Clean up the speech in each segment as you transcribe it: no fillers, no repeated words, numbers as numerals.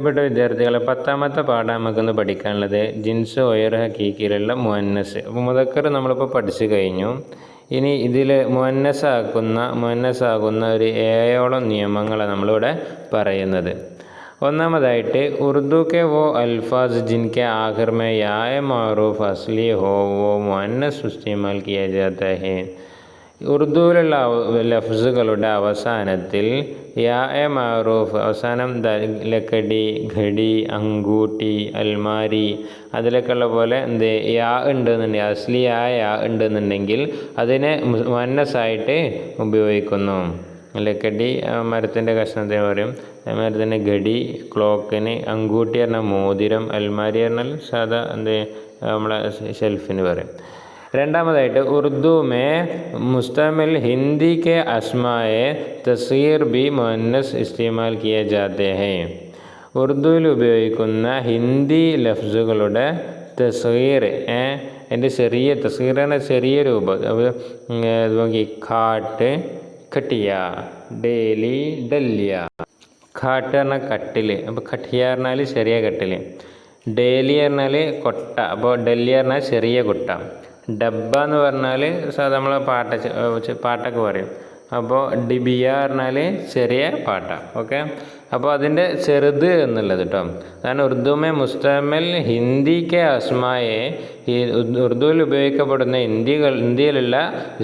ഇവിടെ വിദ്യാർത്ഥികളെ 10ാമത്തെ പാഠം നമുക്കൊന്ന് പഠിക്കാനുള്ളത് ജിൻസ് ഒയർ ഹക്കീക്കിലുള്ള മുഅന്നസ്. അപ്പോൾ മുദക്കർ നമ്മളിപ്പോൾ പഠിച്ചു കഴിഞ്ഞു. ഇനി ഇതിൽ മുഅന്നസാകുന്ന ഒരു 7ഓളം നിയമങ്ങളാണ് നമ്മളിവിടെ പറയുന്നത്. ഒന്നാമതായിട്ട് ഉറുദു കെ വോ അൽഫാസ് ജിൻകെ ആഖിർ മേ യാ മഅറൂഫ് അസ്ലി ഹോ വോ മുഅന്നസ് ഇസ്തിമാൽ കിയ ജാതാ ഹൈ. ഉറുദുവിലുള്ള ലഫ്സുകളുടെ അവസാനത്തിൽ യാ മഅറൂഫ് അവസാനം ലക്കടി, ഘടി, അങ്കൂട്ടി, അൽമാരി അതിലൊക്കെയുള്ള പോലെ യാ ഉണ്ടെന്നുണ്ടെങ്കിൽ അസ്ലിയായ യാ ഉണ്ടെന്നുണ്ടെങ്കിൽ അതിനെ മുഅന്നസായിട്ട് ഉപയോഗിക്കുന്നു. ലക്കടി മരത്തിൻ്റെ കഷ്ണത്തിന് പറയും. അതേമാതിരി തന്നെ ഘടി ക്ലോക്കിന്, അങ്കൂട്ടി പറഞ്ഞാൽ മോതിരം, അൽമാരി പറഞ്ഞാൽ സാധാ നമ്മളെ ഷെൽഫിന് പറയും. രണ്ടാമതായിട്ട് ഉറുദു മേ മുസ്തമിൽ ഹിന്ദി കെ അസ്മായെ തസ്ഗീർ ബി മുഅന്നസ് ഇസ്തിമാൽ കിയ ജാത്തെ ഹൈ. ഉറുദുവിൽ ഉപയോഗിക്കുന്ന ഹിന്ദി ലഫ്സുകളുടെ തസ്ഗീർ, എൻ്റെ ചെറിയ തസ്ഗീർ എന്ന ചെറിയ രൂപം. നോക്കി ഖാട്ട്, ഖട്ടിയ, ഡേലി, ഡല്യ. ഖാട്ട് പറഞ്ഞാൽ കട്ടിൽ, അപ്പോൾ ഖട്ടിയ പറഞ്ഞാൽ ചെറിയ കട്ടിൽ. ഡേലി പറഞ്ഞാൽ കൊട്ട, അപ്പോൾ ഡല്യ പറഞ്ഞാൽ ചെറിയ കൊട്ട. ഡബ്ബ എന്ന് പറഞ്ഞാൽ സാധാ നമ്മൾ പാട്ടൊക്കെ പറയും. അപ്പോൾ ഡിബിയ പറഞ്ഞാൽ ചെറിയ പാട്ട. ഓക്കെ, അപ്പോൾ അതിൻ്റെ ചെറുത് എന്നുള്ളത് കേട്ടോ. കാരണം ഉറുദുമേ മുസ്തമിൽ ഹിന്ദി കെ അസ്മായെ, ഈ ഉറുദുവിൽ ഉപയോഗിക്കപ്പെടുന്ന ഹിന്ദിയിലുള്ള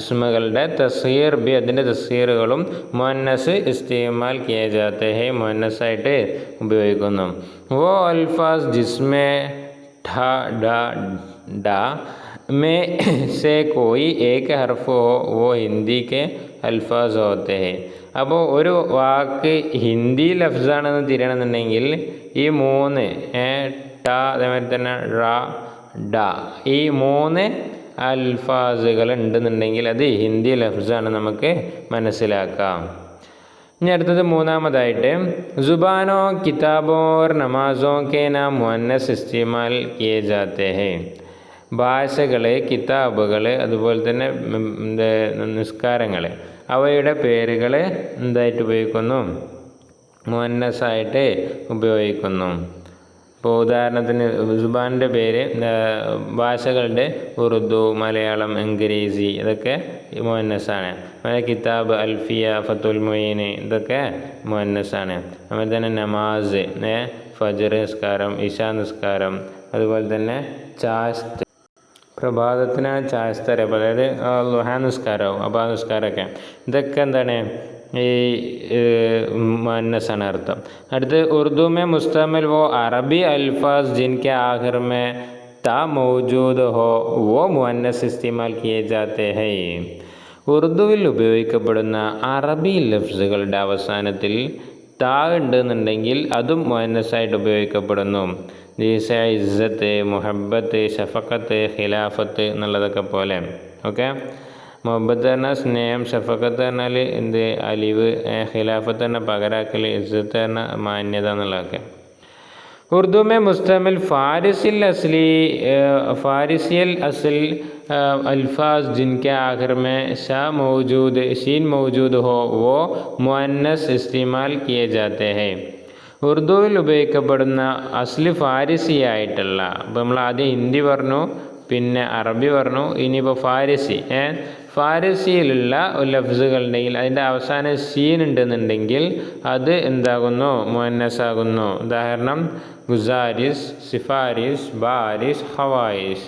ഇസ്മുകളുടെ തസ്ഗീർ ബി അതിൻ്റെ തസ്ഗീറുകളും മുഅന്നസ് ഇസ്തിമാൽ കിയ ജാത്തെ ഹൈ മുഅന്നസായിട്ട് ഉപയോഗിക്കുന്നു. വോ അൽഫാസ് ജിസ്മേ ഠ ഡ ഡ में से कोई एक हर्फ हो वो हिंदी के अल्फाज होते हैं. അപ്പോൾ ഒരു വാക്ക് ഹിന്ദി ലഫ്സാണെന്ന് തിരിയണമെന്നുണ്ടെങ്കിൽ ഈ 3 ട, അതേമാതിരി തന്നെ റ, ഡ, ഈ 3 അൽഫാസുകൾ ഉണ്ടെന്നുണ്ടെങ്കിൽ അത് ഹിന്ദി ലഫ്സാണ് നമുക്ക് മനസ്സിലാക്കാം. ഇനി അടുത്തത് മൂന്നാമതായിട്ട് ജുബാനോ കിതാബോ നമാസോ കെ നാം മുഅന്നസ് ഇസ്തിമാൽ കിയെ ജാത്തെ ഹൈ. ഭാഷകൾ, കിതാബുകൾ, അതുപോലെ തന്നെ നിസ്കാരങ്ങൾ, അവയുടെ പേരുകൾ എന്തായിട്ട് ഉപയോഗിക്കുന്നു? മുഅന്നസായിട്ട് ഉപയോഗിക്കുന്നു. ഇപ്പോൾ ഉദാഹരണത്തിന് സുബാൻ്റെ പേര് ഭാഷകളുടെ ഉറുദു, മലയാളം, ഇംഗ്ലീസി ഇതൊക്കെ മുഅന്നസാണ്. കിതാബ്, അൽഫിയ, ഫത്തുൽ മുഈൻ ഇതൊക്കെ മുഅന്നസാണ്. അതുപോലെ തന്നെ നമാസ്, ഫജ്ർ നിസ്കാരം, ഇശാ നിസ്കാരം, അതുപോലെ തന്നെ ചാസ്ത്, പ്രഭാതത്തിനാണ് ചായസ്ത അറിയപ്പോൾ, അതായത് ളുഹാ നിസ്കാരവും അബാ നിസ്കാരമൊക്കെ, ഇതൊക്കെ എന്താണ് ഈ മുഅന്നസാണ് അർത്ഥം. അടുത്ത് ഉറുദു മേ മുസ്തമിൽ വോ അറബി അൽഫാസ് ജിൻകെ ആഖിർ മേ ത മൗജൂദ് ഹോ വോ മുഅന്നസ് ഇസ്തിമാൽ കിയെ ജാത്തെ ഹൈ. ഉറുദുവിൽ ഉപയോഗിക്കപ്പെടുന്ന അറബി ലഫ്സുകളുടെ അവസാനത്തിൽ താ ഉണ്ടെന്നുണ്ടെങ്കിൽ അതും മുഅന്നസായിട്ട് ഉപയോഗിക്കപ്പെടുന്നു. ജൈസെ ഇസ്സത്ത്, മുഹബ്ബത്ത്, ഷഫഖത്ത്, ഖിലാഫത്ത് എന്നുള്ളതൊക്കെ പോലെ. ഓക്കെ, മുഹബ്ബത്ത് പറഞ്ഞാൽ സ്നേഹം, ഷഫഖത്ത് പറഞ്ഞാൽ അലിവ്, ഖിലാഫത്ത് പറഞ്ഞാൽ പകരാക്കൽ, ഇസ്സത്ത് പറഞ്ഞാൽ മാന്യത എന്നുള്ളതൊക്കെ. ഉറുദു മേ മുസ്തമിൽ ഫാരിസിൽ അസിൽ അൽഫാസ് ജിൻകെ ആഖിർ മേ ഷീൻ മൗജൂദ് ഹോ വോ മുഅന്നസ് ഇസ്തിമാൽ കിയെ ജാത്തെ ഹൈ. ഉറുദുവിൽ ഉപയോഗിക്കപ്പെടുന്ന അസ്ലി ഫാരിസിയായിട്ടുള്ള, ഇപ്പോൾ നമ്മൾ ആദ്യം ഹിന്ദി പറഞ്ഞു, പിന്നെ അറബി പറഞ്ഞു, ഇനിയിപ്പോൾ ഫാരിസിയിലുള്ള ലഫ്സുകളുണ്ടെങ്കിൽ അതിൻ്റെ അവസാനം ഷീൻ ഉണ്ടെന്നുണ്ടെങ്കിൽ അത് എന്താകുന്നു? മുഅന്നസാകുന്നു. ഉദാഹരണം ഗുസാരിസ്, സിഫാരിസ്, ബാരിസ്, ഹവായിസ്.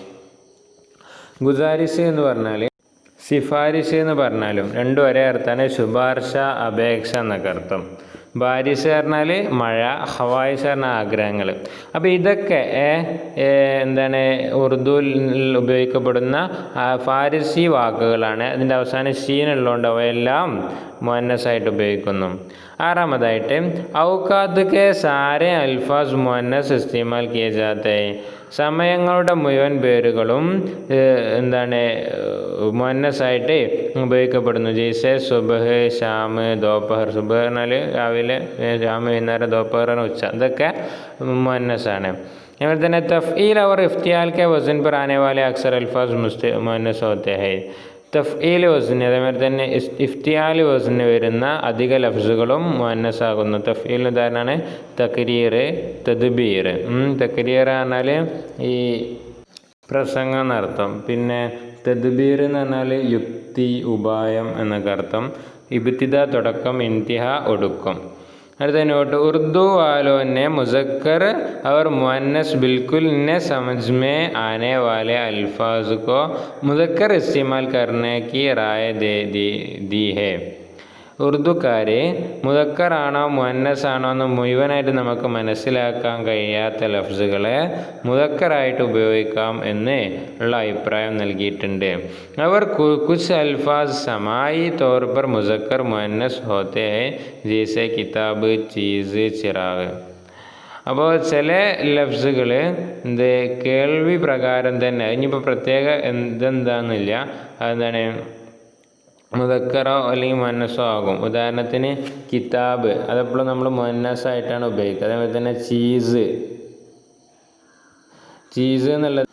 ഗുസാരിസ് എന്ന് പറഞ്ഞാൽ സിഫാരിസ് എന്ന് പറഞ്ഞാലും രണ്ടും ഒരേ അർത്ഥമാണ്. ശുപാർശ, അപേക്ഷ എന്നൊക്കെ അർത്ഥം. ബാരിസ് പറഞ്ഞാൽ മഴ, ഹവായിസ് പറഞ്ഞാൽ ആഗ്രഹങ്ങൾ. അപ്പോൾ ഇതൊക്കെ എന്താണ് ഉറുദുവിൽ ഉപയോഗിക്കപ്പെടുന്ന ഫാരിസി വാക്കുകളാണ്. അതിൻ്റെ അവസാനം ഷീൻ ഉള്ളതുകൊണ്ട് അവയെല്ലാം മുഅന്നസായിട്ട് ഉപയോഗിക്കുന്നു. ആറാമതായിട്ട് ഔഖാത്ത് കെ സാരെ അൽഫാസ് മുഅന്നസ് ഇസ്തിമാൽ കിയെ ജാത്തെ ഹൈ. സമയങ്ങളുടെ മുഴുവൻ പേരുകളും എന്താണ് മുഅന്നസായിട്ട് ഉപയോഗിക്കപ്പെടുന്നു. ജയ്സെ സുബഹ്, ഷാമ്, ദോപ്പഹർ. സുബഹ് പറഞ്ഞാൽ രാവിലെ, ഷാമ് വൈകുന്നേരം, ദോപ്പഹർ ഉച്ച. ഇതൊക്കെ മുഅന്നസാണ്. അതുപോലെ തന്നെ തഫ്ഈൽ और इफ्तियाल के वज़न पर आने वाले अक्सर अल्फाज मुअन्नस होते हैं. തഫ്ഈൽ വസ്ന് അതേമാതിരി തന്നെ ഇഫ്തിആൽ വസ്ന് വരുന്ന അധിക ലഫ്സുകളും മുഅന്നസ് ആകുന്നു. തഫ്ഈൽ ഉദാഹരണമാണ് തക്രീർ, തദ്ബീർ. തക്രീർ പറഞ്ഞാൽ ഈ പ്രസംഗം എന്നർത്ഥം. പിന്നെ തദ്ബീർ എന്ന് പറഞ്ഞാൽ യുക്തി, ഉപായം എന്നൊക്കെ അർത്ഥം. ഇബ്തിദ തുടക്കം, ഇന്തിഹ ഒടുക്കം. അടുത്ത നോട്ട്, उर्दू वालों ने मुज़क्कर और मुअन्नस बिल्कुल न समझ में आने वाले अल्फाज को मुज़क्कर इस्तेमाल करने की राय दी है. ഉറുദുക്കാർ മുദക്കറാണോ മുഅന്നസാണോ എന്ന് മുഴുവനായിട്ട് നമുക്ക് മനസ്സിലാക്കാൻ കഴിയാത്ത ലഫ്സുകളെ മുദക്കറായിട്ട് ഉപയോഗിക്കാം എന്ന് ഉള്ള അഭിപ്രായം നൽകിയിട്ടുണ്ട്. അവർ കുച്ച് അൽഫാസ് സമായി തൗർ പർ മുസക്കർ മുഅന്നസ് ഹോത്തെ ഹൈ ജൈസെ കിതാബ്, ചീസ്, ചിറാഗ്. അപ്പോൾ ചില ലഫ്സുകൾ കേൾവി പ്രകാരം തന്നെ, ഇനിയിപ്പോൾ പ്രത്യേക എന്തെന്താന്നില്ല, അതെന്താണ് മുദക്കറോ അല്ലെങ്കിൽ മുഅന്നസോ ആകും. ഉദാഹരണത്തിന് കിതാബ്, അതെപ്പോഴും നമ്മൾ മുഅന്നസായിട്ടാണ് ഉപയോഗിക്കുക. അതേപോലെ തന്നെ ചീസ് എന്നുള്ളത്,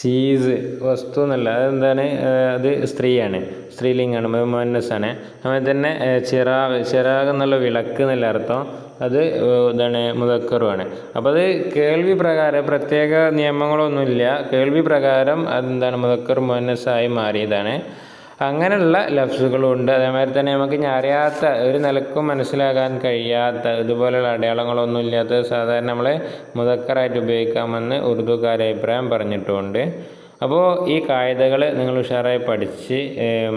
ചീസ് വസ്തു എന്നല്ല, അതെന്താണ്, അത് സ്ത്രീയാണ്, സ്ത്രീലിംഗാണ്, മുഅന്നസാണ്. അതുപോലെ തന്നെ ചിറാഗ് എന്നുള്ള വിളക്ക് എന്നുള്ള അർത്ഥം, അത് എന്താണ്, മുദക്കറുമാണ്. അപ്പോൾ അത് കേൾവി പ്രകാരം പ്രത്യേക നിയമങ്ങളൊന്നുമില്ല, കേൾവി പ്രകാരം അതെന്താണ് മുദക്കർ മുഅന്നസായി മാറിയതാണ്. അങ്ങനെയുള്ള ലഫ്സുകളുണ്ട്. അതേമാതിരി തന്നെ നമുക്ക് ഇനി അറിയാത്ത, ഒരു നിലക്കും മനസ്സിലാക്കാൻ കഴിയാത്ത, ഇതുപോലെയുള്ള അടയാളങ്ങളൊന്നും ഇല്ലാത്ത സാധാരണ നമ്മൾ മുദക്കറായിട്ട് ഉപയോഗിക്കാമെന്ന് ഉറുദുക്കാർ അഭിപ്രായം പറഞ്ഞിട്ടുമുണ്ട്. അപ്പോൾ ഈ കായികകൾ നിങ്ങൾ ഉഷാറായി പഠിച്ച്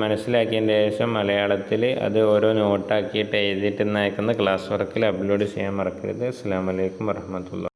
മനസ്സിലാക്കിയതിന് ശേഷം മലയാളത്തിൽ അത് ഓരോ നോട്ടാക്കിയിട്ട് എഴുതിയിട്ട് അയക്കുന്ന ക്ലാസ് വർക്കിൽ അപ്ലോഡ് ചെയ്യാൻ മറക്കരുത്. അസ്സലാമു അലൈക്കും വറഹ്മത്തുള്ളാഹി.